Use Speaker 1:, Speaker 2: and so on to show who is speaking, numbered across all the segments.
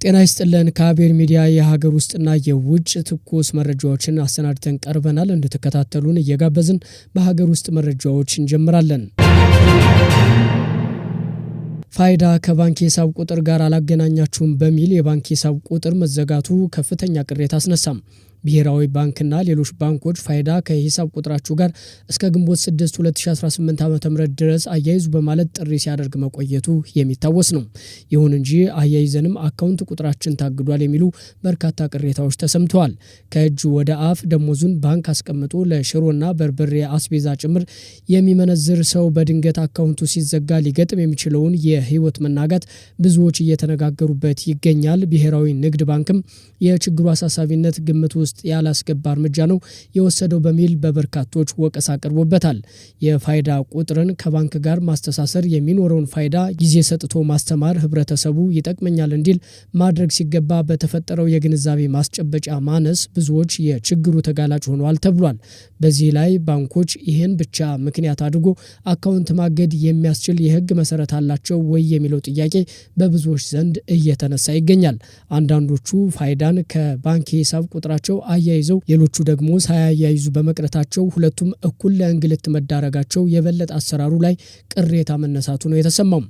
Speaker 1: ጤና ይስጥልን ከአቤል ሚዲያ የሀገር ውስጥና የውጭ ትኩስ መረጃዎችን አሰናድተን ቀርበናል። እንድትከታተሉን እየጋበዝን በሀገር ውስጥ መረጃዎች እንጀምራለን። ፋይዳ ከባንክ ሂሳብ ቁጥር ጋር አላገናኛችሁም በሚል የባንክ ሂሳብ ቁጥር መዘጋቱ ከፍተኛ ቅሬታ አስነሳም። ብሔራዊ ባንክና ሌሎች ባንኮች ፋይዳ ከሂሳብ ቁጥራችሁ ጋር እስከ ግንቦት 6 2018 ዓ.ም ድረስ አያይዙ በማለት ጥሪ ሲያደርግ መቆየቱ የሚታወስ ነው። ይሁን እንጂ አያይዘንም አካውንት ቁጥራችን ታግዷል የሚሉ በርካታ ቅሬታዎች ተሰምተዋል። ከእጅ ወደ አፍ ደሞዙን ባንክ አስቀምጦ ለሽሮና በርበሬ አስቤዛ ጭምር የሚመነዝር ሰው በድንገት አካውንቱ ሲዘጋ ሊገጥም የሚችለውን የህይወት መናጋት ብዙዎች እየተነጋገሩበት ይገኛል። ብሔራዊ ንግድ ባንክም የችግሩ አሳሳቢነት ግምት ውስጥ ያላስገባ እርምጃ ነው የወሰደው በሚል በበርካቶች ወቀሳ ቀርቦበታል። የፋይዳ ቁጥርን ከባንክ ጋር ማስተሳሰር የሚኖረውን ፋይዳ ጊዜ ሰጥቶ ማስተማር ህብረተሰቡ ይጠቅመኛል እንዲል ማድረግ ሲገባ በተፈጠረው የግንዛቤ ማስጨበጫ ማነስ ብዙዎች የችግሩ ተጋላጭ ሆነዋል ተብሏል። በዚህ ላይ ባንኮች ይህን ብቻ ምክንያት አድርጎ አካውንት ማገድ የሚያስችል የህግ መሰረት አላቸው ወይ የሚለው ጥያቄ በብዙዎች ዘንድ እየተነሳ ይገኛል። አንዳንዶቹ ፋይዳን ከባንክ ሂሳብ ቁጥራቸው አያይዘው ሌሎቹ ደግሞ ሳያያይዙ በመቅረታቸው ሁለቱም እኩል ለእንግልት መዳረጋቸው የበለጠ አሰራሩ ላይ ቅሬታ መነሳቱ ነው የተሰማው።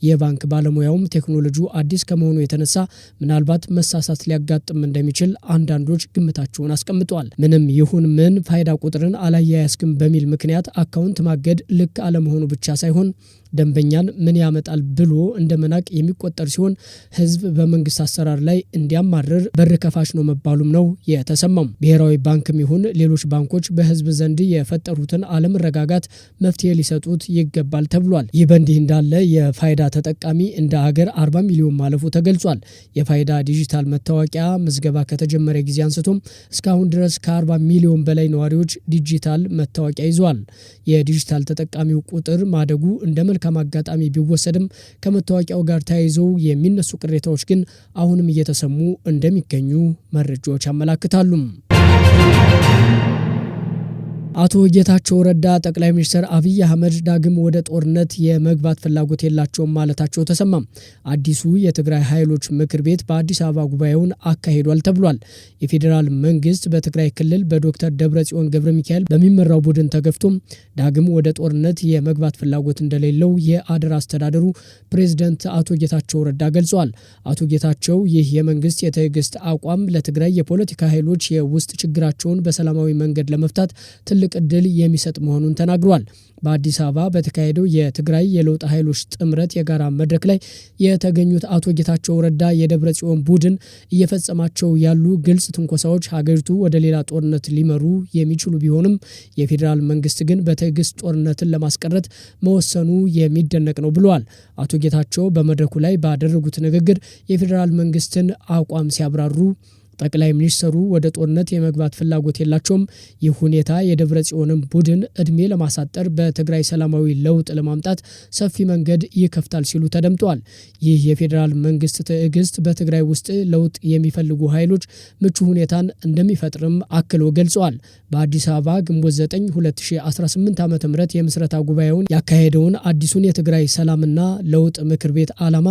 Speaker 1: የባንክ ባለሙያውም ቴክኖሎጂው አዲስ ከመሆኑ የተነሳ ምናልባት መሳሳት ሊያጋጥም እንደሚችል አንዳንዶች ግምታቸውን አስቀምጠዋል። ምንም ይሁን ምን ፋይዳ ቁጥርን አላያያዝክም በሚል ምክንያት አካውንት ማገድ ልክ አለመሆኑ ብቻ ሳይሆን ደንበኛን ምን ያመጣል ብሎ እንደመናቅ የሚቆጠር ሲሆን ህዝብ በመንግስት አሰራር ላይ እንዲያማርር በር ከፋሽ ነው መባሉም ነው የተሰማው። ብሔራዊ ባንክም ይሁን ሌሎች ባንኮች በህዝብ ዘንድ የፈጠሩትን አለመረጋጋት መፍትሄ ሊሰጡት ይገባል ተብሏል። ይህ በእንዲህ እንዳለ የፋይዳ ተጠቃሚ እንደ ሀገር 40 ሚሊዮን ማለፉ ተገልጿል። የፋይዳ ዲጂታል መታወቂያ ምዝገባ ከተጀመረ ጊዜ አንስቶም እስካሁን ድረስ ከ40 ሚሊዮን በላይ ነዋሪዎች ዲጂታል መታወቂያ ይዘዋል። የዲጂታል ተጠቃሚው ቁጥር ማደጉ እንደ መልካም አጋጣሚ ቢወሰድም ከመታወቂያው ጋር ተያይዘው የሚነሱ ቅሬታዎች ግን አሁንም እየተሰሙ እንደሚገኙ መረጃዎች ያመላክታሉ። አቶ ጌታቸው ረዳ ጠቅላይ ሚኒስትር አብይ አህመድ ዳግም ወደ ጦርነት የመግባት ፍላጎት የላቸውም ማለታቸው ተሰማ። አዲሱ የትግራይ ኃይሎች ምክር ቤት በአዲስ አበባ ጉባኤውን አካሂዷል ተብሏል። የፌዴራል መንግስት በትግራይ ክልል በዶክተር ደብረጽዮን ገብረሚካኤል በሚመራው ቡድን ተገፍቶ ዳግም ወደ ጦርነት የመግባት ፍላጎት እንደሌለው የአደራ አስተዳደሩ ፕሬዝዳንት አቶ ጌታቸው ረዳ ገልጸዋል። አቶ ጌታቸው ይህ የመንግስት የትዕግስት አቋም ለትግራይ የፖለቲካ ኃይሎች የውስጥ ችግራቸውን በሰላማዊ መንገድ ለመፍታት ትልቅ እድል የሚሰጥ መሆኑን ተናግሯል። በአዲስ አበባ በተካሄደው የትግራይ የለውጥ ኃይሎች ጥምረት የጋራ መድረክ ላይ የተገኙት አቶ ጌታቸው ረዳ የደብረጽዮን ቡድን እየፈጸማቸው ያሉ ግልጽ ትንኮሳዎች ሀገሪቱ ወደ ሌላ ጦርነት ሊመሩ የሚችሉ ቢሆንም የፌዴራል መንግስት ግን በትዕግስት ጦርነትን ለማስቀረት መወሰኑ የሚደነቅ ነው ብለዋል። አቶ ጌታቸው በመድረኩ ላይ ባደረጉት ንግግር የፌዴራል መንግስትን አቋም ሲያብራሩ ጠቅላይ ሚኒስትሩ ወደ ጦርነት የመግባት ፍላጎት የላቸውም። ይህ ሁኔታ የደብረጽዮንን ቡድን እድሜ ለማሳጠር በትግራይ ሰላማዊ ለውጥ ለማምጣት ሰፊ መንገድ ይከፍታል ሲሉ ተደምጠዋል። ይህ የፌዴራል መንግስት ትዕግስት በትግራይ ውስጥ ለውጥ የሚፈልጉ ኃይሎች ምቹ ሁኔታን እንደሚፈጥርም አክለው ገልጸዋል። በአዲስ አበባ ግንቦት 9 2018 ዓ.ም የምስረታ ጉባኤውን ያካሄደውን አዲሱን የትግራይ ሰላምና ለውጥ ምክር ቤት ዓላማ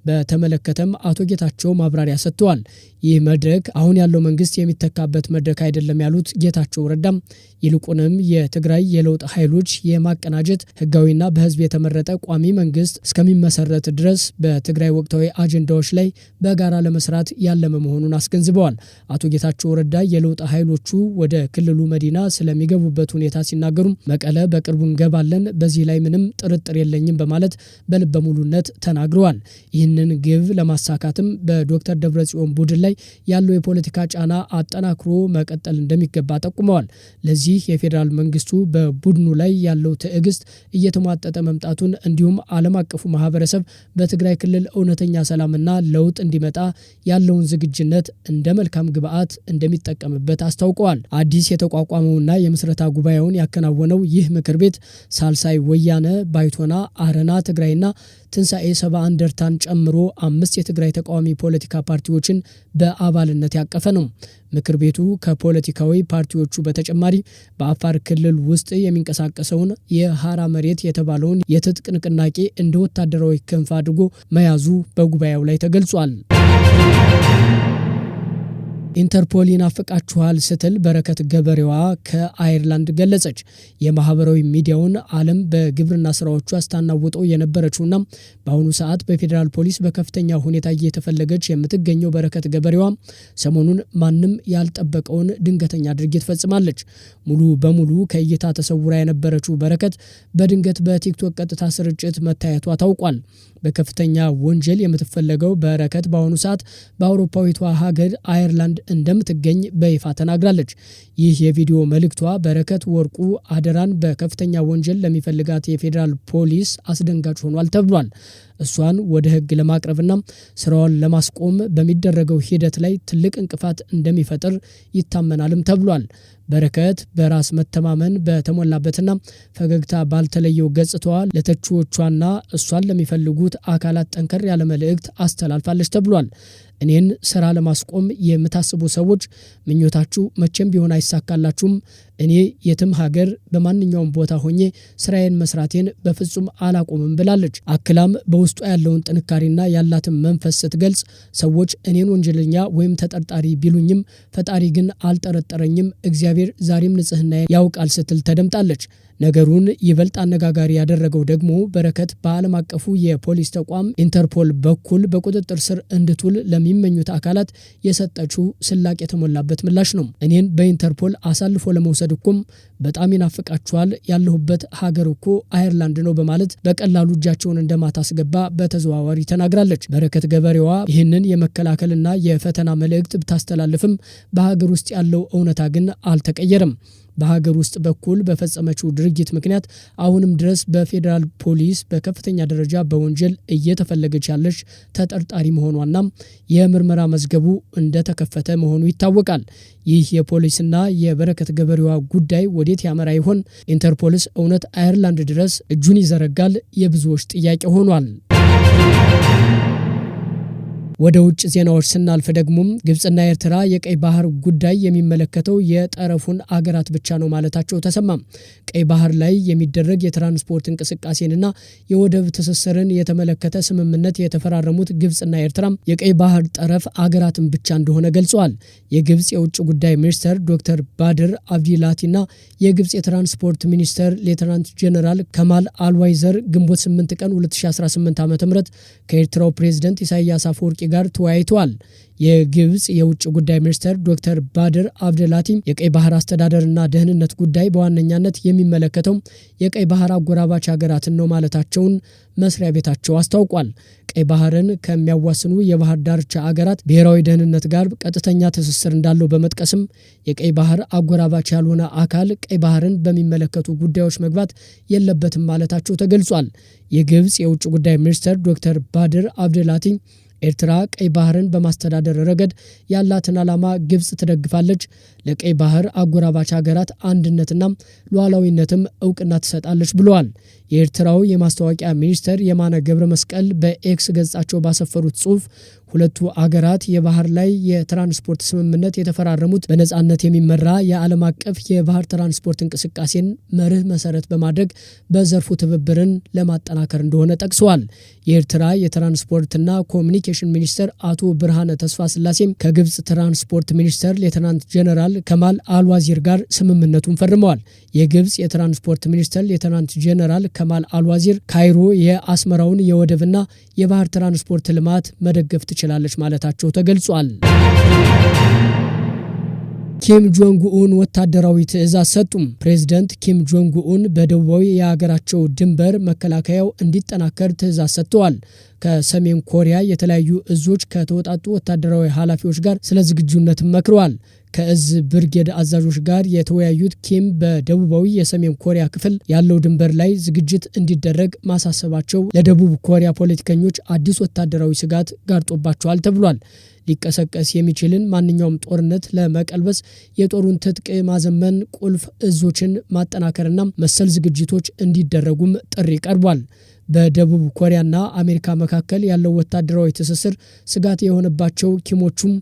Speaker 1: በተመለከተም አቶ ጌታቸው ማብራሪያ ሰጥተዋል። ይህ መድረክ አሁን ያለው መንግስት የሚተካበት መድረክ አይደለም ያሉት ጌታቸው ረዳም ይልቁንም የትግራይ የለውጥ ኃይሎች የማቀናጀት ህጋዊና በህዝብ የተመረጠ ቋሚ መንግስት እስከሚመሰረት ድረስ በትግራይ ወቅታዊ አጀንዳዎች ላይ በጋራ ለመስራት ያለመ መሆኑን አስገንዝበዋል። አቶ ጌታቸው ረዳ የለውጥ ኃይሎቹ ወደ ክልሉ መዲና ስለሚገቡበት ሁኔታ ሲናገሩም መቀለ በቅርቡ እንገባለን፣ በዚህ ላይ ምንም ጥርጥር የለኝም በማለት በልበ ሙሉነት ተናግረዋል። ይህንን ግብ ለማሳካትም በዶክተር ደብረጽዮን ቡድን ላይ ያለው የፖለቲካ ጫና አጠናክሮ መቀጠል እንደሚገባ ጠቁመዋል። ለዚህ የፌዴራል መንግስቱ በቡድኑ ላይ ያለው ትዕግስት እየተሟጠጠ መምጣቱን እንዲሁም ዓለም አቀፉ ማህበረሰብ በትግራይ ክልል እውነተኛ ሰላምና ለውጥ እንዲመጣ ያለውን ዝግጁነት እንደ መልካም ግብዓት እንደሚጠቀምበት አስታውቀዋል። አዲስ የተቋቋመውና የምስረታ ጉባኤውን ያከናወነው ይህ ምክር ቤት ሳልሳይ ወያነ፣ ባይቶና፣ አረና ትግራይና ትንሳኤ 70 እንደርታን ጨምሮ 5 የትግራይ ተቃዋሚ ፖለቲካ ፓርቲዎችን በአባልነት ያቀፈ ነው። ምክር ቤቱ ከፖለቲካዊ ፓርቲዎቹ በተጨማሪ በአፋር ክልል ውስጥ የሚንቀሳቀሰውን የሃራ መሬት የተባለውን የትጥቅ ንቅናቄ እንደ ወታደራዊ ክንፍ አድርጎ መያዙ በጉባኤው ላይ ተገልጿል። ኢንተርፖል ይናፍቃችኋል ስትል በረከት ገበሬዋ ከአየርላንድ ገለጸች። የማህበራዊ ሚዲያውን ዓለም በግብርና ስራዎቿ አስታናውጠው የነበረችውና በአሁኑ ሰዓት በፌዴራል ፖሊስ በከፍተኛ ሁኔታ እየተፈለገች የምትገኘው በረከት ገበሬዋ ሰሞኑን ማንም ያልጠበቀውን ድንገተኛ ድርጊት ፈጽማለች። ሙሉ በሙሉ ከእይታ ተሰውራ የነበረችው በረከት በድንገት በቲክቶክ ቀጥታ ስርጭት መታየቷ ታውቋል። በከፍተኛ ወንጀል የምትፈለገው በረከት በአሁኑ ሰዓት በአውሮፓዊቷ ሀገር አየርላንድ እንደምትገኝ በይፋ ተናግራለች። ይህ የቪዲዮ መልእክቷ በረከት ወርቁ አደራን በከፍተኛ ወንጀል ለሚፈልጋት የፌዴራል ፖሊስ አስደንጋጭ ሆኗል ተብሏል። እሷን ወደ ሕግ ለማቅረብና ስራዋን ለማስቆም በሚደረገው ሂደት ላይ ትልቅ እንቅፋት እንደሚፈጥር ይታመናልም ተብሏል። በረከት በራስ መተማመን በተሞላበትና ፈገግታ ባልተለየው ገጽታዋ ለተቺዎቿና እሷን ለሚፈልጉት አካላት ጠንከር ያለ መልእክት አስተላልፋለች ተብሏል። እኔን ስራ ለማስቆም የምታስቡ ሰዎች ምኞታችሁ መቼም ቢሆን አይሳካላችሁም። እኔ የትም ሀገር በማንኛውም ቦታ ሆኜ ስራዬን መስራቴን በፍጹም አላቆምም ብላለች። አክላም በውስጧ ያለውን ጥንካሬና ያላትን መንፈስ ስትገልጽ ሰዎች እኔን ወንጀለኛ ወይም ተጠርጣሪ ቢሉኝም ፈጣሪ ግን አልጠረጠረኝም፣ እግዚአብሔር ዛሬም ንጽህናዬን ያውቃል ስትል ተደምጣለች። ነገሩን ይበልጥ አነጋጋሪ ያደረገው ደግሞ በረከት በዓለም አቀፉ የፖሊስ ተቋም ኢንተርፖል በኩል በቁጥጥር ስር እንድትውል ለሚመኙት አካላት የሰጠችው ስላቅ የተሞላበት ምላሽ ነው። እኔን በኢንተርፖል አሳልፎ ለመውሰድ እኮም በጣም ይናፍቃችኋል፣ ያለሁበት ሀገር እኮ አየርላንድ ነው በማለት በቀላሉ እጃቸውን እንደማታስገባ በተዘዋዋሪ ተናግራለች። በረከት ገበሬዋ ይህንን የመከላከልና የፈተና መልእክት ብታስተላልፍም በሀገር ውስጥ ያለው እውነታ ግን አልተቀየረም። በሀገር ውስጥ በኩል በፈጸመችው ድርጊት ምክንያት አሁንም ድረስ በፌዴራል ፖሊስ በከፍተኛ ደረጃ በወንጀል እየተፈለገች ያለች ተጠርጣሪ መሆኗና የምርመራ መዝገቡ እንደተከፈተ መሆኑ ይታወቃል። ይህ የፖሊስና የበረከት ገበሬዋ ጉዳይ ወዴት ያመራ ይሆን? ኢንተርፖልስ እውነት አየርላንድ ድረስ እጁን ይዘረጋል? የብዙዎች ጥያቄ ሆኗል። ወደ ውጭ ዜናዎች ስናልፍ ደግሞ ግብጽና ኤርትራ የቀይ ባህር ጉዳይ የሚመለከተው የጠረፉን አገራት ብቻ ነው ማለታቸው ተሰማ። ቀይ ባህር ላይ የሚደረግ የትራንስፖርት እንቅስቃሴንና የወደብ ትስስርን የተመለከተ ስምምነት የተፈራረሙት ግብጽና ኤርትራ የቀይ ባህር ጠረፍ አገራትን ብቻ እንደሆነ ገልጸዋል። የግብጽ የውጭ ጉዳይ ሚኒስተር ዶክተር ባድር አብዲላቲና የግብጽ የትራንስፖርት ሚኒስተር ሌተናንት ጄኔራል ከማል አልዋይዘር ግንቦት 8 ቀን 2018 ዓ.ም ከኤርትራው ፕሬዝዳንት ኢሳያስ አፈወርቂ ጋር ተወያይተዋል። የግብጽ የውጭ ጉዳይ ሚኒስተር ዶክተር ባድር አብደላቲ የቀይ ባህር አስተዳደርና ደህንነት ጉዳይ በዋነኛነት የሚመለከተው የቀይ ባህር አጎራባች ሀገራትን ነው ማለታቸውን መስሪያ ቤታቸው አስታውቋል። ቀይ ባህርን ከሚያዋስኑ የባህር ዳርቻ ሀገራት ብሔራዊ ደህንነት ጋር ቀጥተኛ ትስስር እንዳለው በመጥቀስም የቀይ ባህር አጎራባች ያልሆነ አካል ቀይ ባህርን በሚመለከቱ ጉዳዮች መግባት የለበትም ማለታቸው ተገልጿል። የግብጽ የውጭ ጉዳይ ሚኒስተር ዶክተር ባድር አብደላቲ ኤርትራ ቀይ ባህርን በማስተዳደር ረገድ ያላትን ዓላማ ግብጽ ትደግፋለች፣ ለቀይ ባህር አጎራባች ሀገራት አንድነትና ሉዓላዊነትም እውቅና ትሰጣለች ብለዋል። የኤርትራው የማስታወቂያ ሚኒስተር የማነ ገብረ መስቀል በኤክስ ገጻቸው ባሰፈሩት ጽሑፍ ሁለቱ አገራት የባህር ላይ የትራንስፖርት ስምምነት የተፈራረሙት በነጻነት የሚመራ የዓለም አቀፍ የባህር ትራንስፖርት እንቅስቃሴን መርህ መሰረት በማድረግ በዘርፉ ትብብርን ለማጠናከር እንደሆነ ጠቅሰዋል። የኤርትራ የትራንስፖርትና ኮሚኒኬሽን ሚኒስተር አቶ ብርሃነ ተስፋ ስላሴም ከግብጽ ትራንስፖርት ሚኒስተር ሌተናንት ጄኔራል ከማል አልዋዚር ጋር ስምምነቱን ፈርመዋል። የግብጽ የትራንስፖርት ሚኒስተር ሌተናንት ጄኔራል ከማል አልዋዚር ካይሮ የአስመራውን የወደብና የባህር ትራንስፖርት ልማት መደገፍ ትችላለች ማለታቸው ተገልጿል። ኪም ጆንግ ኡን ወታደራዊ ትዕዛዝ ሰጡም። ፕሬዝዳንት ኪም ጆንግ ኡን በደቡባዊ የሀገራቸው ድንበር መከላከያው እንዲጠናከር ትዕዛዝ ሰጥተዋል። ከሰሜን ኮሪያ የተለያዩ እዞች ከተወጣጡ ወታደራዊ ኃላፊዎች ጋር ስለ ዝግጁነት መክረዋል። ከእዝ ብርጌድ አዛዦች ጋር የተወያዩት ኪም በደቡባዊ የሰሜን ኮሪያ ክፍል ያለው ድንበር ላይ ዝግጅት እንዲደረግ ማሳሰባቸው ለደቡብ ኮሪያ ፖለቲከኞች አዲስ ወታደራዊ ስጋት ጋርጦባቸዋል ተብሏል። ሊቀሰቀስ የሚችልን ማንኛውም ጦርነት ለመቀልበስ የጦሩን ትጥቅ ማዘመን፣ ቁልፍ እዞችን ማጠናከርና መሰል ዝግጅቶች እንዲደረጉም ጥሪ ቀርቧል። በደቡብ ኮሪያና አሜሪካ መካከል ያለው ወታደራዊ ትስስር ስጋት የሆነባቸው ኪሞቹም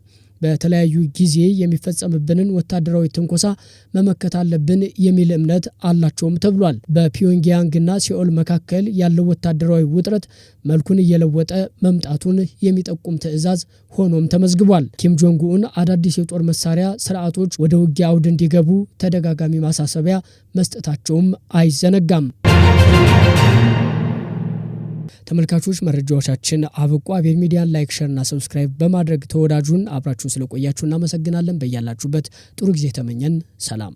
Speaker 1: በተለያዩ ጊዜ የሚፈጸምብንን ወታደራዊ ትንኮሳ መመከት አለብን የሚል እምነት አላቸውም ተብሏል። በፒዮንግያንግና ሲኦል መካከል ያለው ወታደራዊ ውጥረት መልኩን እየለወጠ መምጣቱን የሚጠቁም ትዕዛዝ ሆኖም ተመዝግቧል። ኪም ጆንግ ኡን አዳዲስ የጦር መሳሪያ ስርዓቶች ወደ ውጊያ አውድ እንዲገቡ ተደጋጋሚ ማሳሰቢያ መስጠታቸውም አይዘነጋም። ተመልካቾች መረጃዎቻችን አብቁ። አቤል ሚዲያን ላይክ፣ ሼር እና ሰብስክራይብ በማድረግ ተወዳጁን። አብራችሁን ስለቆያችሁ እናመሰግናለን። በያላችሁበት ጥሩ ጊዜ ተመኘን። ሰላም